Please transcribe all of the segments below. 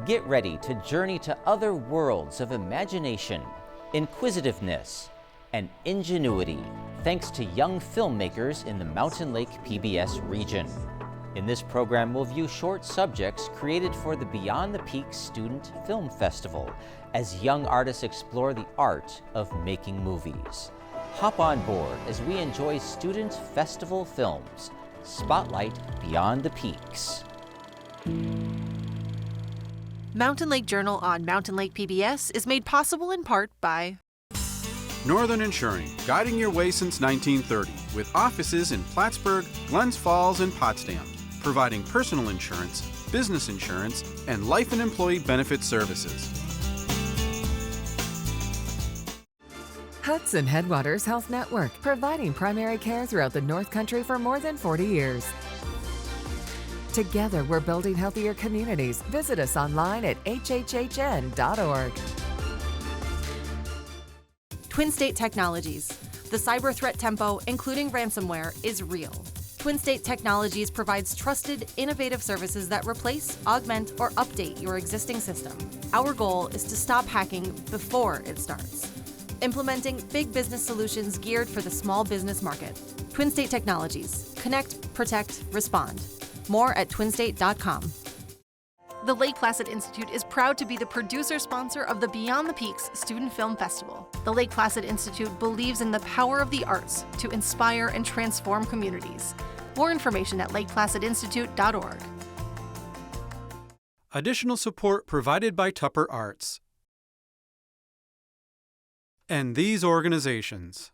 Get ready to journey to other worlds of imagination, inquisitiveness, and ingenuity, thanks to young filmmakers in the Mountain Lake PBS region. In this program, we'll view short subjects created for the Beyond the Peaks Student Film Festival as young artists explore the art of making movies. Hop on board as we enjoy student festival films. Spotlight Beyond the Peaks. Mountain Lake Journal on Mountain Lake PBS is made possible in part by Northern Insuring, guiding your way since 1930, with offices in Plattsburgh, Glens Falls, and Potsdam, providing personal insurance, business insurance, and life and employee benefit services. Hudson Headwaters Health Network, providing primary care throughout the North Country for more than 40 years. Together, we're building healthier communities. Visit us online at hhhn.org. Twin State Technologies. The cyber threat tempo, including ransomware, is real. Twin State Technologies provides trusted, innovative services that replace, augment, or update your existing system. Our goal is to stop hacking before it starts. Implementing big business solutions geared for the small business market. Twin State Technologies. Connect, protect, respond. More at twinstate.com. The Lake Placid Institute is proud to be the producer-sponsor of the Beyond the Peaks Student Film Festival. The Lake Placid Institute believes in the power of the arts to inspire and transform communities. More information at lakeplacidinstitute.org. Additional support provided by Tupper Arts and these organizations.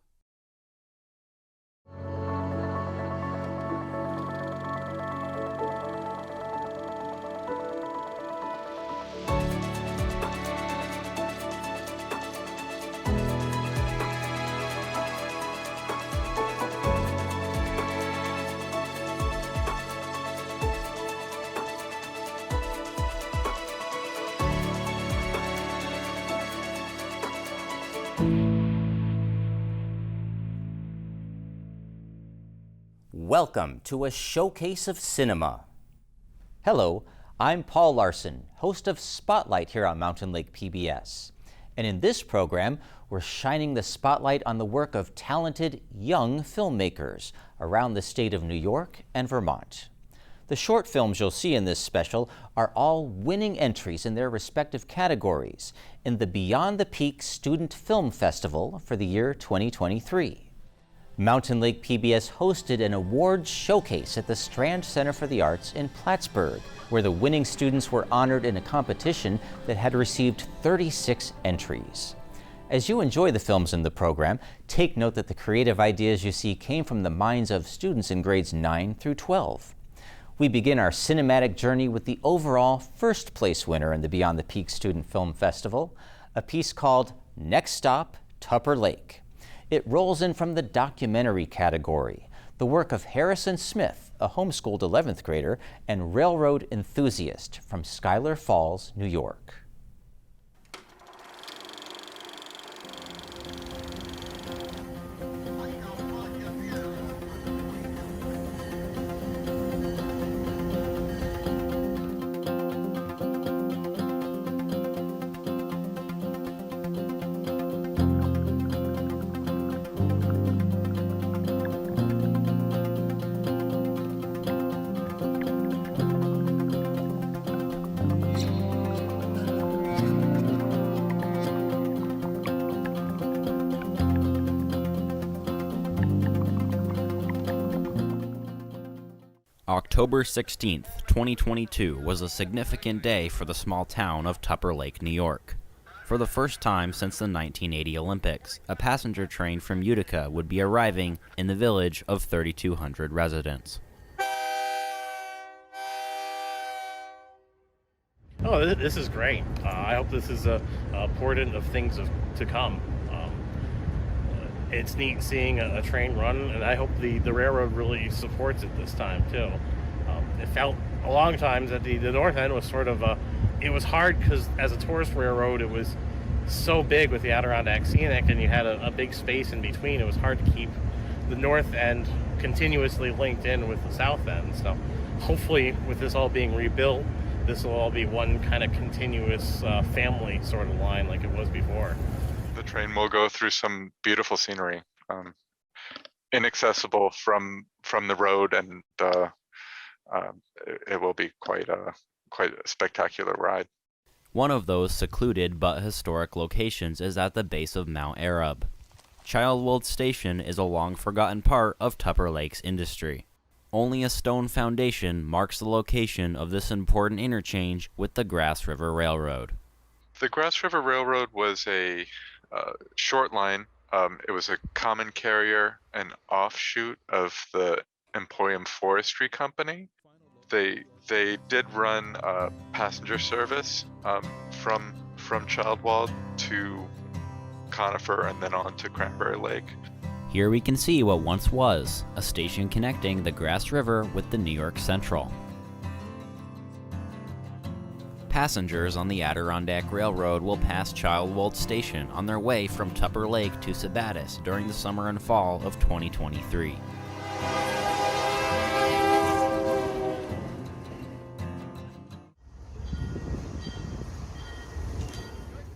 Welcome to a showcase of cinema. Hello, I'm Paul Larson, host of Spotlight here on Mountain Lake PBS. And in this program, we're shining the spotlight on the work of talented young filmmakers around the state of New York and Vermont. The short films you'll see in this special are all winning entries in their respective categories in the Beyond the Peaks Student Film Festival for the year 2023. Mountain Lake PBS hosted an awards showcase at the Strand Center for the Arts in Plattsburgh, where the winning students were honored in a competition that had received 36 entries. As you enjoy the films in the program, take note that the creative ideas you see came from the minds of students in grades 9 through 12. We begin our cinematic journey with the overall first place winner in the Beyond the Peaks Student Film Festival, a piece called Next Stop, Tupper Lake. It rolls in from the documentary category, the work of Harrison Smith, a homeschooled 11th grader and railroad enthusiast from Schuyler Falls, New York. October 16th, 2022 was a significant day for the small town of Tupper Lake, New York. For the first time since the 1980 Olympics, a passenger train from Utica would be arriving in the village of 3,200 residents. Oh, this is great. I hope this is a portent of things to come. It's neat seeing a train run, and I hope the railroad really supports it this time, too. It felt a long time that the North End was sort of it was hard because as a tourist railroad, it was so big with the Adirondack Scenic, and you had a big space in between. It was hard to keep the North End continuously linked in with the South End. So hopefully with this all being rebuilt, this will all be one kind of continuous family sort of line like it was before. The train will go through some beautiful scenery, inaccessible from the road, and it will be quite a spectacular ride. One of those secluded but historic locations is at the base of Mount Arab. Childwold Station is a long-forgotten part of Tupper Lake's industry. Only a stone foundation marks the location of this important interchange with the Grass River Railroad. The Grass River Railroad was a short line. It was a common carrier, an offshoot of the Emporium Forestry Company. They did run passenger service from Childwald to Conifer and then on to Cranberry Lake. Here we can see what once was a station connecting the Grass River with the New York Central. Passengers on the Adirondack Railroad will pass Childwold Station on their way from Tupper Lake to Sabattis during the summer and fall of 2023.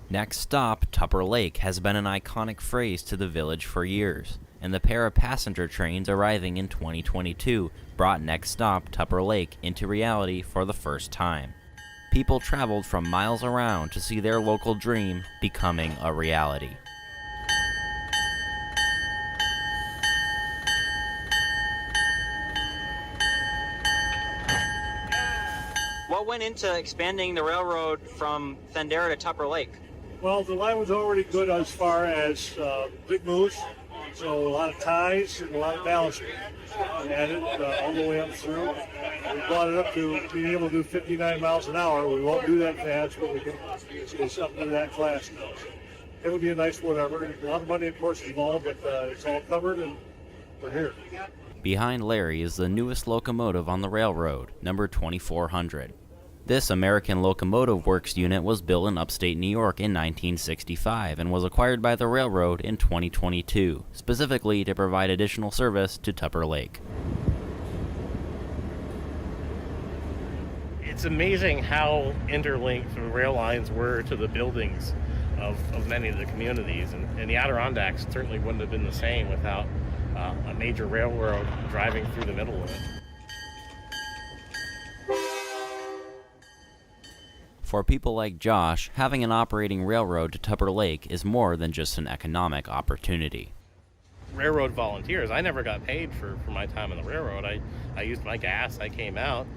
Next stop, Tupper Lake, has been an iconic phrase to the village for years, and the pair of passenger trains arriving in 2022 brought Next Stop, Tupper Lake into reality for the first time. People traveled from miles around to see their local dream becoming a reality. What went into expanding the railroad from Thendara to Tupper Lake? Well, the line was already good as far as big moose, so a lot of ties and a lot of ballast. We had it all the way up through. We brought it up to being able to do 59 miles an hour. We won't do that fast, but we can do something in that class. It would be a nice whatever. A lot of money, of course, involved, but it's all covered, and we're here. Behind Larry is the newest locomotive on the railroad, number 2400. This American Locomotive Works unit was built in upstate New York in 1965 and was acquired by the railroad in 2022, specifically to provide additional service to Tupper Lake. It's amazing how interlinked the rail lines were to the buildings of many of the communities, and the Adirondacks certainly wouldn't have been the same without a major railroad driving through the middle of it. For people like Josh, having an operating railroad to Tupper Lake is more than just an economic opportunity. Railroad volunteers, I never got paid for my time on the railroad. I used my gas, I came out,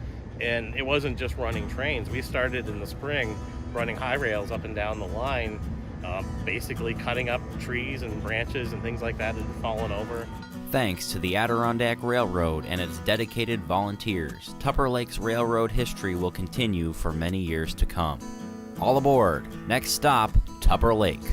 and it wasn't just running trains. We started in the spring running high rails up and down the line, basically cutting up trees and branches and things like that that had fallen over. Thanks to the Adirondack Railroad and its dedicated volunteers, Tupper Lake's railroad history will continue for many years to come. All aboard! Next stop, Tupper Lake.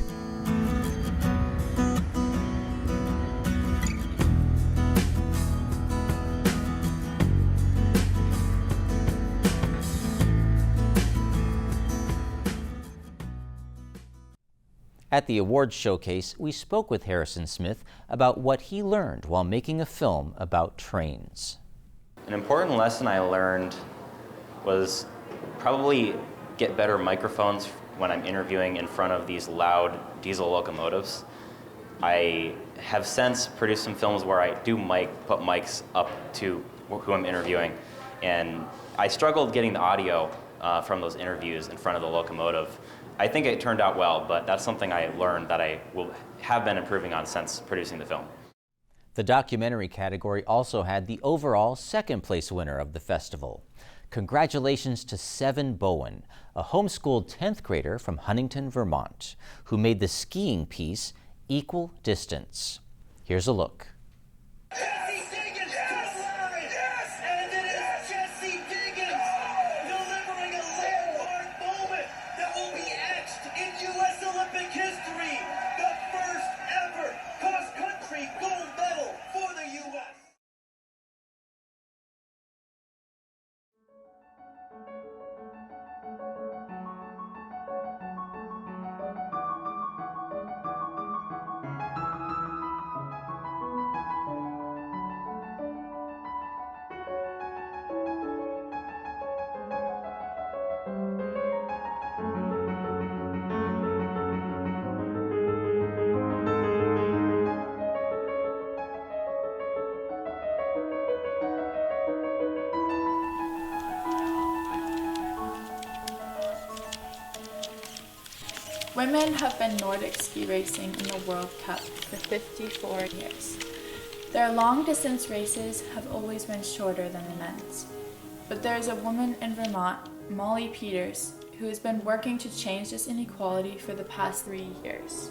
At the awards showcase, we spoke with Harrison Smith about what he learned while making a film about trains. An important lesson I learned was probably get better microphones when I'm interviewing in front of these loud diesel locomotives. I have since produced some films where I do put mics up to who I'm interviewing, and I struggled getting the audio from those interviews in front of the locomotive. I think it turned out well, but that's something I learned that I will have been improving on since producing the film. The documentary category also had the overall second place winner of the festival. Congratulations to Seven Bowen, a homeschooled 10th grader from Huntington, Vermont, who made the skiing piece Equal Distance. Here's a look. Women have been Nordic ski racing in the World Cup for 54 years. Their long-distance races have always been shorter than the men's. But there is a woman in Vermont, Molly Peters, who has been working to change this inequality for the past 3 years.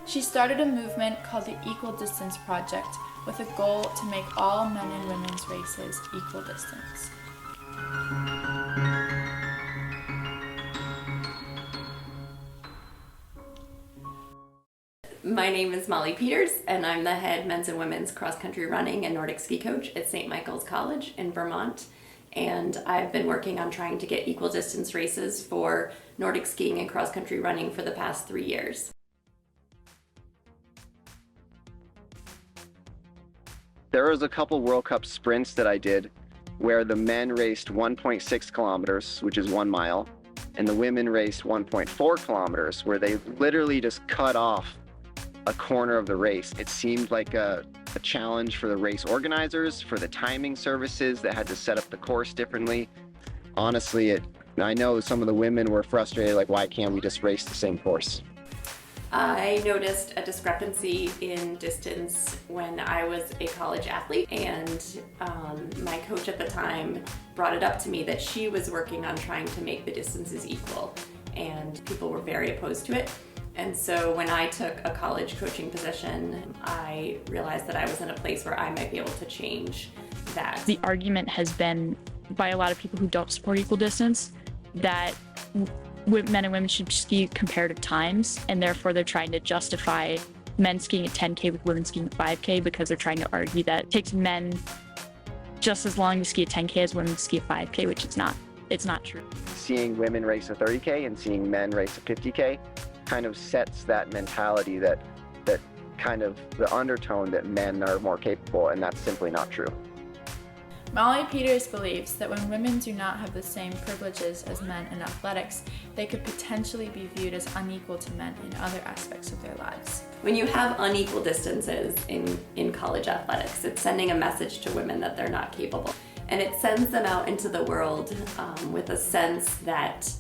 She started a movement called the Equal Distance Project with a goal to make all men and women's races equal distance. My name is Molly Peters, and I'm the head men's and women's cross-country running and Nordic ski coach at St. Michael's College in Vermont. And I've been working on trying to get equal distance races for Nordic skiing and cross-country running for the past 3 years. There was a couple World Cup sprints that I did where the men raced 1.6 kilometers, which is 1 mile, and the women raced 1.4 kilometers, where they literally just cut off a corner of the race. It seemed like a challenge for the race organizers, for the timing services that had to set up the course differently. Honestly, I know some of the women were frustrated, like, why can't we just race the same course? I noticed a discrepancy in distance when I was a college athlete, and my coach at the time brought it up to me that she was working on trying to make the distances equal, and people were very opposed to it. And so when I took a college coaching position, I realized that I was in a place where I might be able to change that. The argument has been by a lot of people who don't support equal distance that men and women should ski comparative times, and therefore they're trying to justify men skiing at 10K with women skiing at 5K because they're trying to argue that it takes men just as long to ski at 10K as women to ski at 5K, which it's not. It's not true. Seeing women race a 30K and seeing men race a 50K kind of sets that mentality that kind of the undertone that men are more capable, and that's simply not true. Molly Peters believes that when women do not have the same privileges as men in athletics, they could potentially be viewed as unequal to men in other aspects of their lives. When you have unequal distances in college athletics, it's sending a message to women that they're not capable. And it sends them out into the world with a sense that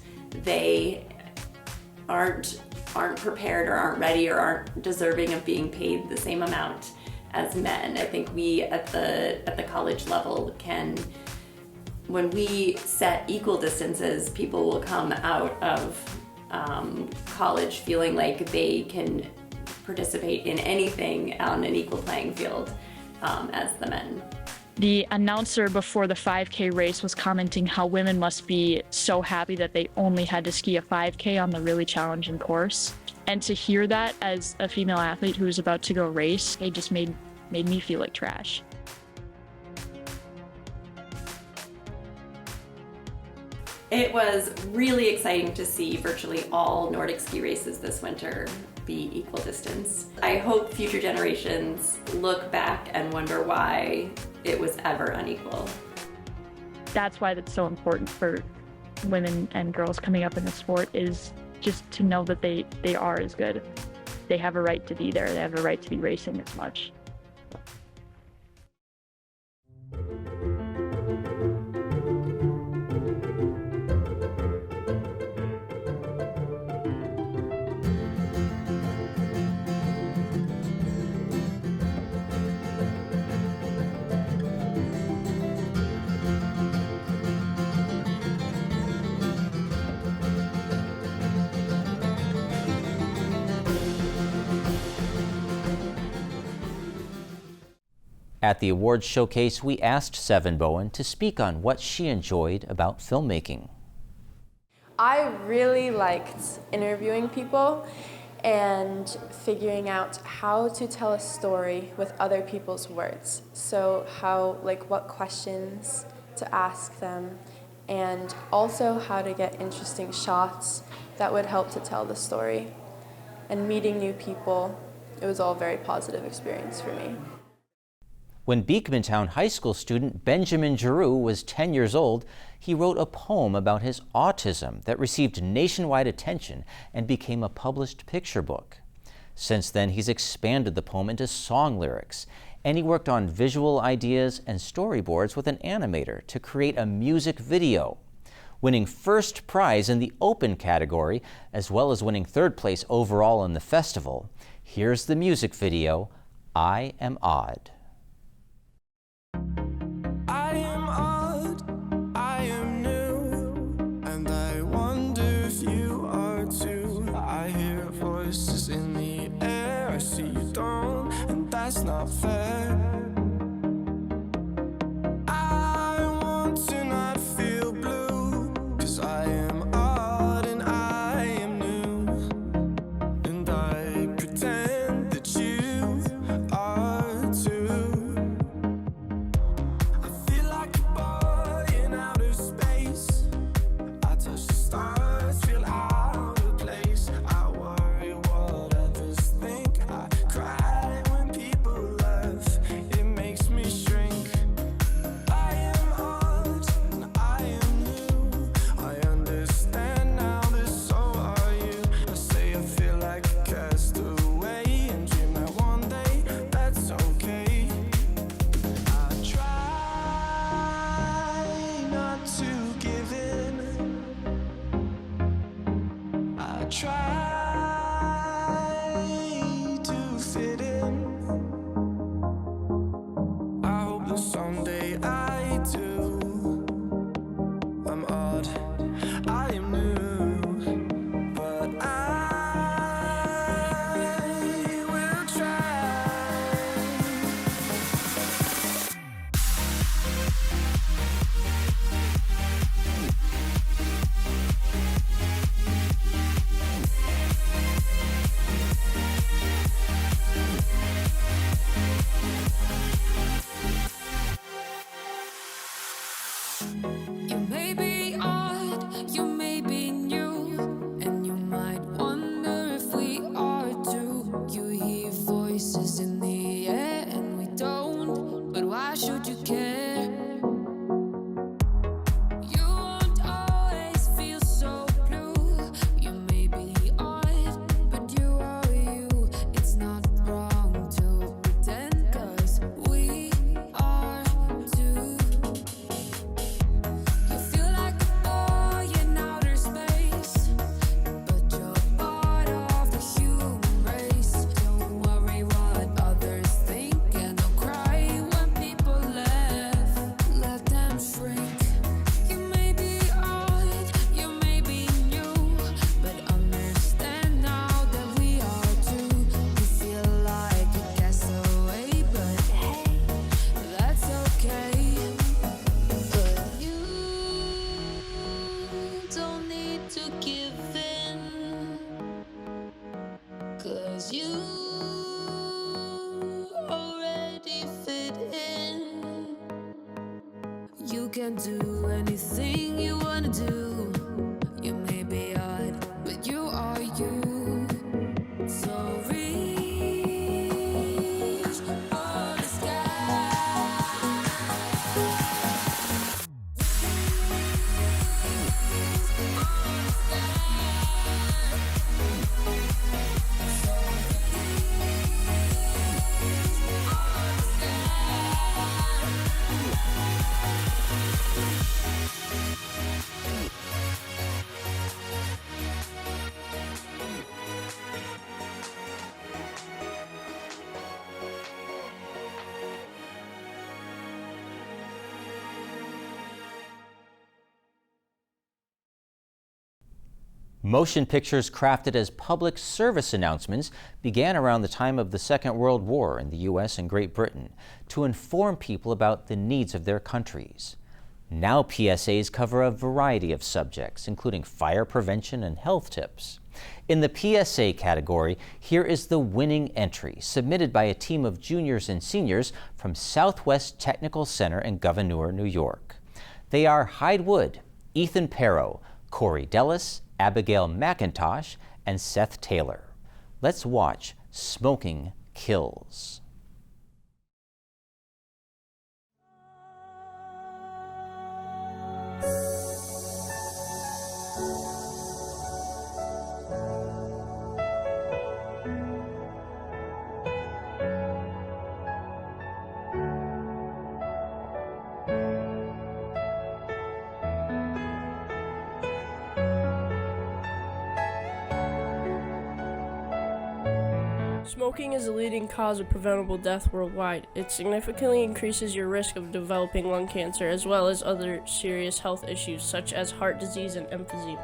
they aren't prepared or aren't ready or aren't deserving of being paid the same amount as men. I think we at the college level can, when we set equal distances, people will come out of college feeling like they can participate in anything on an equal playing field as the men. The announcer before the 5K race was commenting how women must be so happy that they only had to ski a 5K on the really challenging course. And to hear that as a female athlete who was about to go race, it just made me feel like trash. It was really exciting to see virtually all Nordic ski races this winter be equal distance. I hope future generations look back and wonder why it was ever unequal. That's why that's so important for women and girls coming up in the sport, is just to know that they are as good. They have a right to be there. They have a right to be racing as much. At the awards showcase, we asked Seven Bowen to speak on what she enjoyed about filmmaking. I really liked interviewing people and figuring out how to tell a story with other people's words. So what questions to ask them, and also how to get interesting shots that would help to tell the story. And meeting new people, it was all a very positive experience for me. When Beekmantown High School student Benjamin Giroux was 10 years old, he wrote a poem about his autism that received nationwide attention and became a published picture book. Since then, he's expanded the poem into song lyrics, and he worked on visual ideas and storyboards with an animator to create a music video. winning first prize in the open category, as well as winning third place overall in the festival. Here's the music video, I Am Odd. I am odd, I am new, and I wonder if you are too. I hear voices in the air, I see you don't, and that's not fair. I want to not feel blue, 'cause I am odd and I am new, and I pretend that you are too. I feel like a boy in outer space. I touch the stars, feel out of place. I worry what others think. I cry when people laugh. It makes me shrink. I am odd and I am new. I understand now that so are you. I say I feel like a castaway and dream that one day that's okay. I try not to give in. I try to fit in. I hope that someday I do. I'm odd, I am new, but I will try. You may be odd, you may be new, and you might wonder if we are too. You hear voices in the air and we don't, but why should you care? You won't always feel so blue. You may be odd, but you are you. It's not wrong to pretend, 'cause we are too. You feel like a boy in outer space, but you're part of the human race. Don't worry what others think, and don't cry when people laugh. Let them shrink. You may be odd, you may be new, but understand now that we are too. You feel like a castaway, but hey, that's okay. But you don't need to give in, 'cause you already fit in. You can do anything you wanna do. You may be odd, but you are you. So reach for the sky. Motion pictures crafted as public service announcements began around the time of the Second World War in the U.S. and Great Britain to inform people about the needs of their countries. Now PSAs cover a variety of subjects, including fire prevention and health tips. In the PSA category, here is the winning entry, submitted by a team of juniors and seniors from Southwest Technical Center in Gouverneur, New York. They are Hyde Wood, Ethan Perro, Corey Dellis, Abigail McIntosh, and Seth Taylor. Let's watch Smoking Kills. Smoking is the leading cause of preventable death worldwide. It significantly increases your risk of developing lung cancer as well as other serious health issues such as heart disease and emphysema.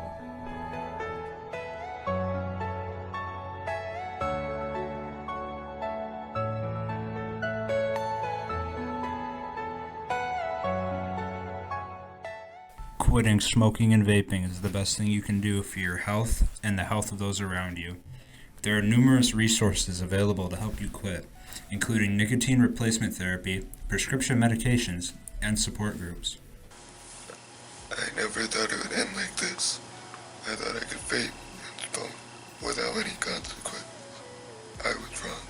Quitting smoking and vaping is the best thing you can do for your health and the health of those around you. There are numerous resources available to help you quit, including nicotine replacement therapy, prescription medications, and support groups. I never thought it would end like this. I thought I could vape and smoke without any consequence. I was wrong.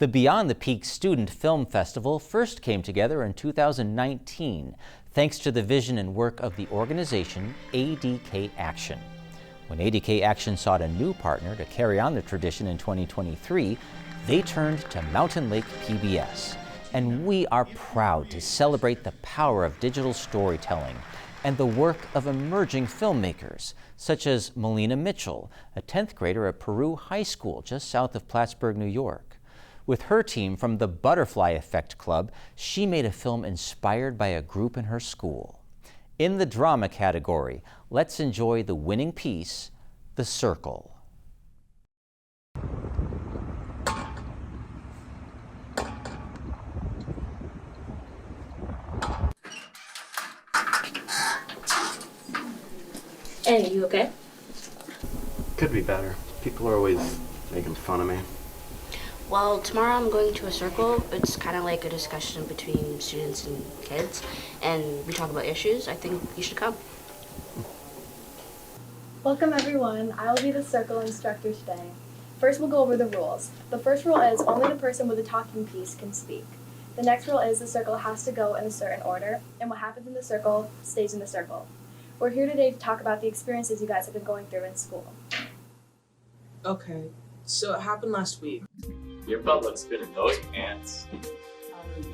The Beyond the Peak Student Film Festival first came together in 2019, thanks to the vision and work of the organization ADK Action. When ADK Action sought a new partner to carry on the tradition in 2023, they turned to Mountain Lake PBS. And we are proud to celebrate the power of digital storytelling and the work of emerging filmmakers, such as Melina Mitchell, a 10th grader at Peru High School just south of Plattsburgh, New York. With her team from the Butterfly Effect Club, she made a film inspired by a group in her school. In the drama category, let's enjoy the winning piece, The Circle. Hey, you okay? Could be better. People are always making fun of me. Well, tomorrow I'm going to a circle. It's kind of like a discussion between students and kids, and we talk about issues. I think you should come. Welcome everyone. I will be the circle instructor today. First we'll go over the rules. The first rule is only the person with a talking piece can speak. The next rule is the circle has to go in a certain order, and what happens in the circle stays in the circle. We're here today to talk about the experiences you guys have been going through in school. Okay, so it happened last week. Your butt looks good in those pants.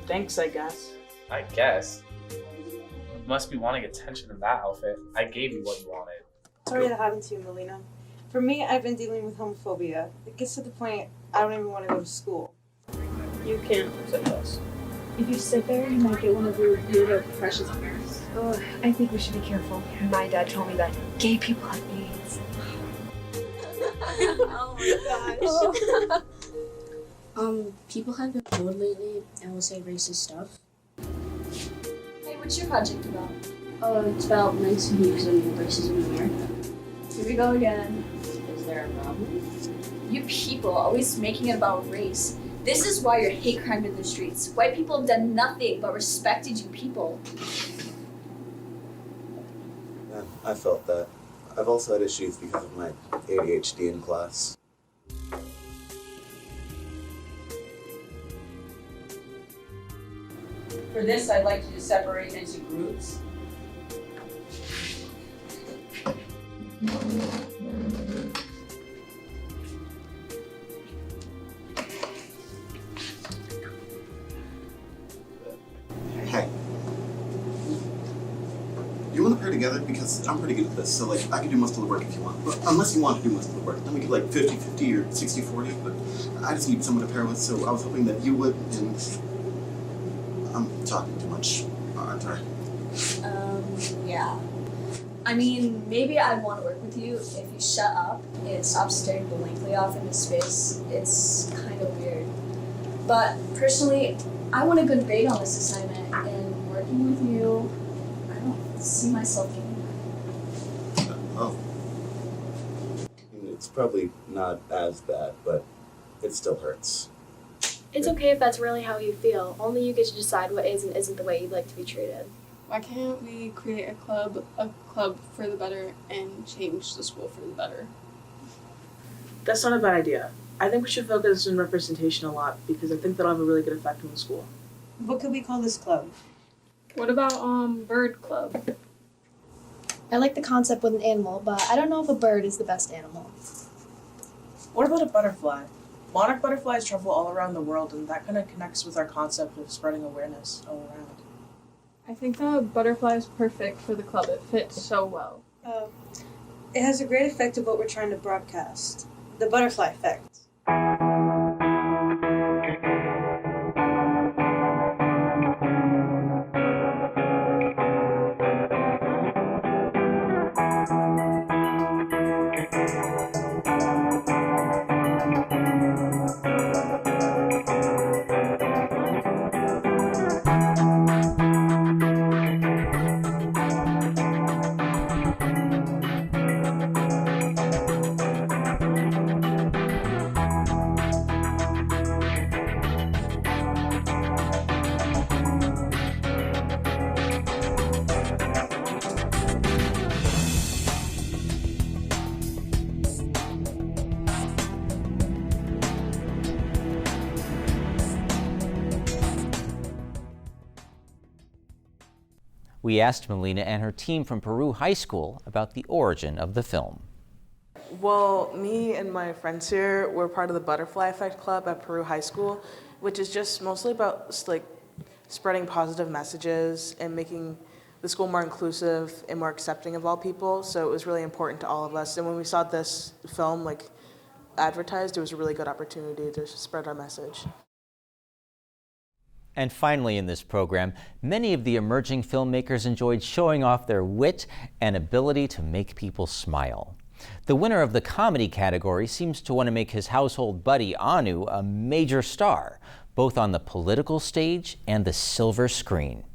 Thanks, I guess. I guess. You must be wanting attention in that outfit. I gave you what you wanted. Sorry that happened to you, Melina. For me, I've been dealing with homophobia. It gets to the point I don't even want to go to school. You can't sit us. If you sit there, you might get one of your weirdo precious ears. Oh, I think we should be careful. My dad told me that gay people have AIDS. Oh my gosh. People have been bored lately and will say racist stuff. Hey, what's your project about? It's about men's views on racism in America. Here we go again. Is there a problem? You people always making it about race. This is why you're hate crime in the streets. White people have done nothing but respected you people. Yeah, I felt that. I've also had issues because of my ADHD in class. For this, I'd like you to separate into groups. Hey. You want to pair together? Because I'm pretty good at this, so like I can do most of the work if you want. But unless you want to do most of the work, then we could like 50-50 or 60-40, but I just need someone to pair with, so I was hoping that you would, and I'm talking too much, aren't I? Yeah. I mean, maybe I'd want to work with you if you shut up and stop staring blankly off into space. It's kind of weird. But personally, I want a good grade on this assignment, and working with you, I don't see myself doing that. Oh. I mean, it's probably not as bad, but it still hurts. It's okay if that's really how you feel. Only you get to decide what is and isn't the way you'd like to be treated. Why can't we create a club for the better and change the school for the better? That's not a bad idea. I think we should focus on representation a lot because I think that'll have a really good effect on the school. What could we call this club? What about bird club? I like the concept with an animal, but I don't know if a bird is the best animal. What about a butterfly? Monarch butterflies travel all around the world, and that kind of connects with our concept of spreading awareness all around. I think the butterfly is perfect for the club. It fits so well. It has a great effect of what we're trying to broadcast. The butterfly effect. We asked Melina and her team from Peru High School about the origin of the film. Well, me and my friends here, we're part of the Butterfly Effect Club at Peru High School, which is just mostly about spreading positive messages and making the school more inclusive and more accepting of all people. So it was really important to all of us. And when we saw this film advertised, it was a really good opportunity to spread our message. And finally in this program, many of the emerging filmmakers enjoyed showing off their wit and ability to make people smile. The winner of the comedy category seems to want to make his household buddy Anu a major star, both on the political stage and the silver screen.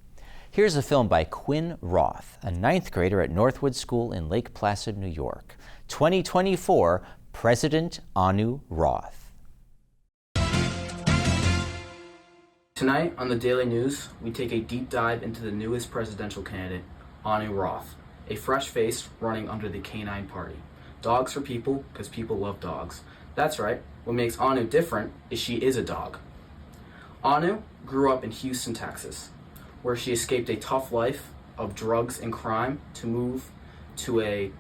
Here's a film by Quinn Roth, a 9th grader at Northwood School in Lake Placid, New York. 2024, President Anu Roth. Tonight on the Daily News, we take a deep dive into the newest presidential candidate, Anu Roth, a fresh face running under the Canine Party. Dogs for people, because people love dogs. That's right, what makes Anu different is she is a dog. Anu grew up in Houston, Texas, where she escaped a tough life of drugs and crime to move to a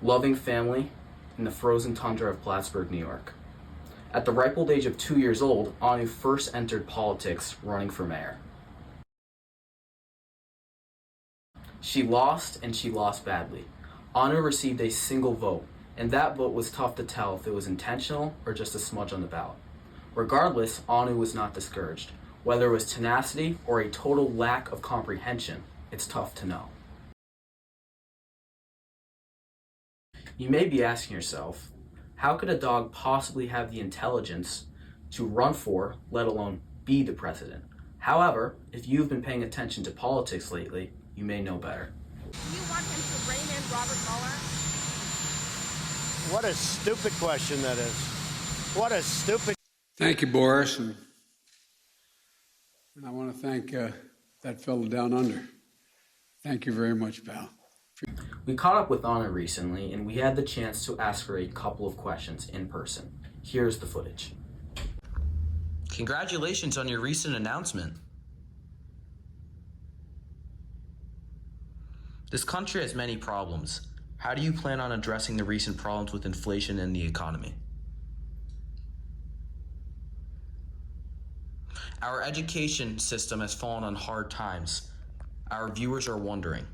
loving family in the frozen tundra of Plattsburgh, New York. At the ripe old age of 2 years old, Anu first entered politics running for mayor. She lost, and she lost badly. Anu received a single vote, and that vote was tough to tell if it was intentional or just a smudge on the ballot. Regardless, Anu was not discouraged. Whether it was tenacity or a total lack of comprehension, it's tough to know. You may be asking yourself, how could a dog possibly have the intelligence to run for, let alone be the president? However, if you've been paying attention to politics lately, you may know better. Do you want him to rein in Robert Mueller? What a stupid question that is. What a stupid... Thank you, Boris. And I want to thank that fellow down under. Thank you very much, pal. We caught up with Anna recently, and we had the chance to ask her a couple of questions in person. Here's the footage. Congratulations on your recent announcement. This country has many problems. How do you plan on addressing the recent problems with inflation and the economy? Our education system has fallen on hard times. Our viewers are wondering.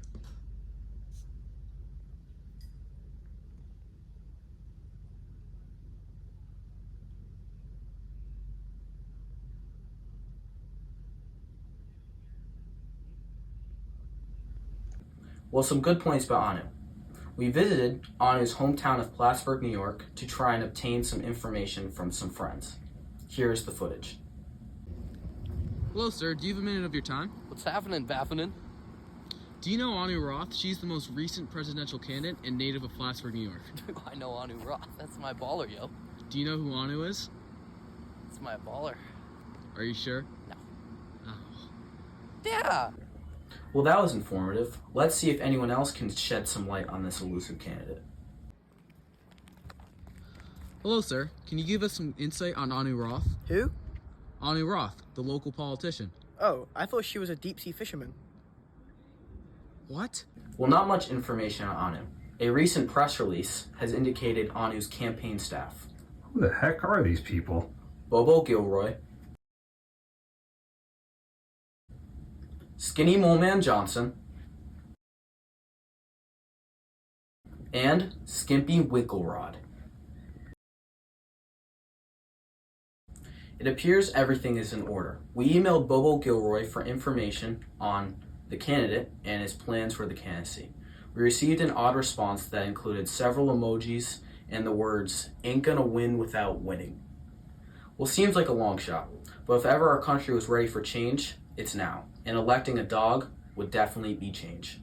Well, some good points about Anu. We visited Anu's hometown of Plattsburgh, New York, to try and obtain some information from some friends. Here's the footage. Hello, sir. Do you have a minute of your time? What's happening, Baffinin? Do you know Anu Roth? She's the most recent presidential candidate and native of Plattsburgh, New York. I know Anu Roth. That's my baller, yo. Do you know who Anu is? It's my baller. Are you sure? No. Oh. Yeah. Well, that was informative. Let's see if anyone else can shed some light on this elusive candidate. Hello, sir. Can you give us some insight on Anu Roth? Who? Anu Roth, the local politician. Oh, I thought she was a deep-sea fisherman. What? Well, not much information on him. A recent press release has indicated Anu's campaign staff. Who the heck are these people? Bobo Gilroy, Skinny Mole Man Johnson, and Skimpy Wigglерod. It appears everything is in order. We emailed Bobo Gilroy for information on the candidate and his plans for the candidacy. We received an odd response that included several emojis and the words, "ain't gonna win without winning." Well, seems like a long shot, but if ever our country was ready for change, it's now. And electing a dog would definitely be change.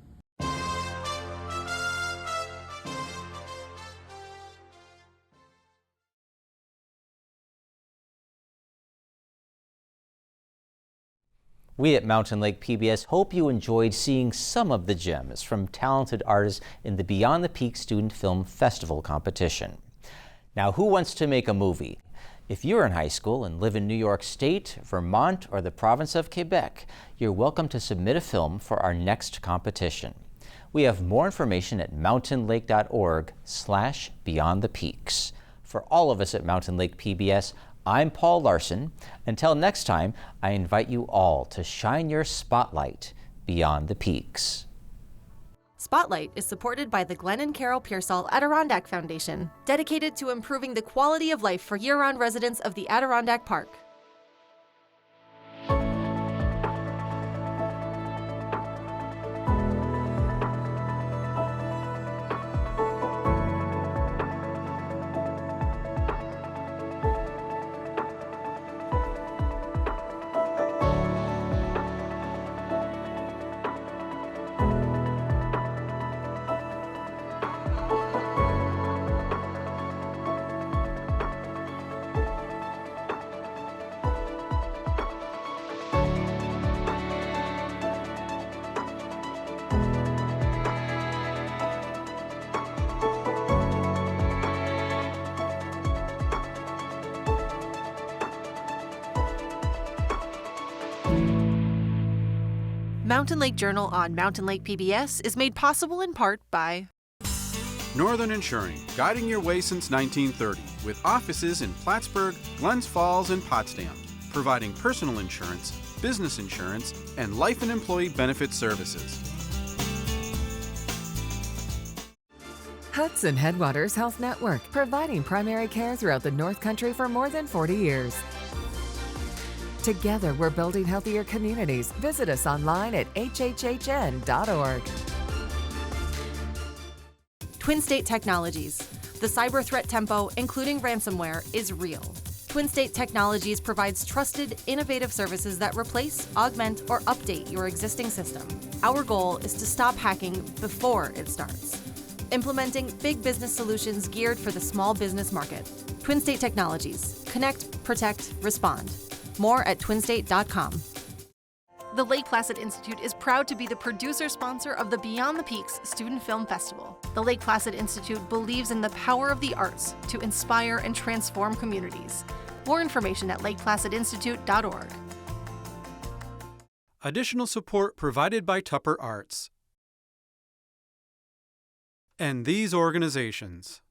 We at Mountain Lake PBS hope you enjoyed seeing some of the gems from talented artists in the Beyond the Peaks Student Film Festival competition. Now, who wants to make a movie? If you're in high school and live in New York State, Vermont, or the province of Quebec, you're welcome to submit a film for our next competition. We have more information at mountainlake.org/beyondthepeaks. For all of us at Mountain Lake PBS, I'm Paul Larson. Until next time, I invite you all to shine your spotlight beyond the peaks. Spotlight is supported by the Glenn and Carol Pearsall Adirondack Foundation, dedicated to improving the quality of life for year-round residents of the Adirondack Park. Mountain Lake Journal on Mountain Lake PBS is made possible in part by Northern Insuring, guiding your way since 1930, with offices in Plattsburgh, Glens Falls, and Potsdam, providing personal insurance, business insurance, and life and employee benefit services. Hudson Headwaters Health Network, providing primary care throughout the North Country for more than 40 years. Together, we're building healthier communities. Visit us online at hhhn.org. Twin State Technologies. The cyber threat tempo, including ransomware, is real. Twin State Technologies provides trusted, innovative services that replace, augment, or update your existing system. Our goal is to stop hacking before it starts. Implementing big business solutions geared for the small business market. Twin State Technologies. Connect, protect, respond. More at twinstate.com. The Lake Placid Institute is proud to be the producer-sponsor of the Beyond the Peaks Student Film Festival. The Lake Placid Institute believes in the power of the arts to inspire and transform communities. More information at lakeplacidinstitute.org. Additional support provided by Tupper Arts and these organizations.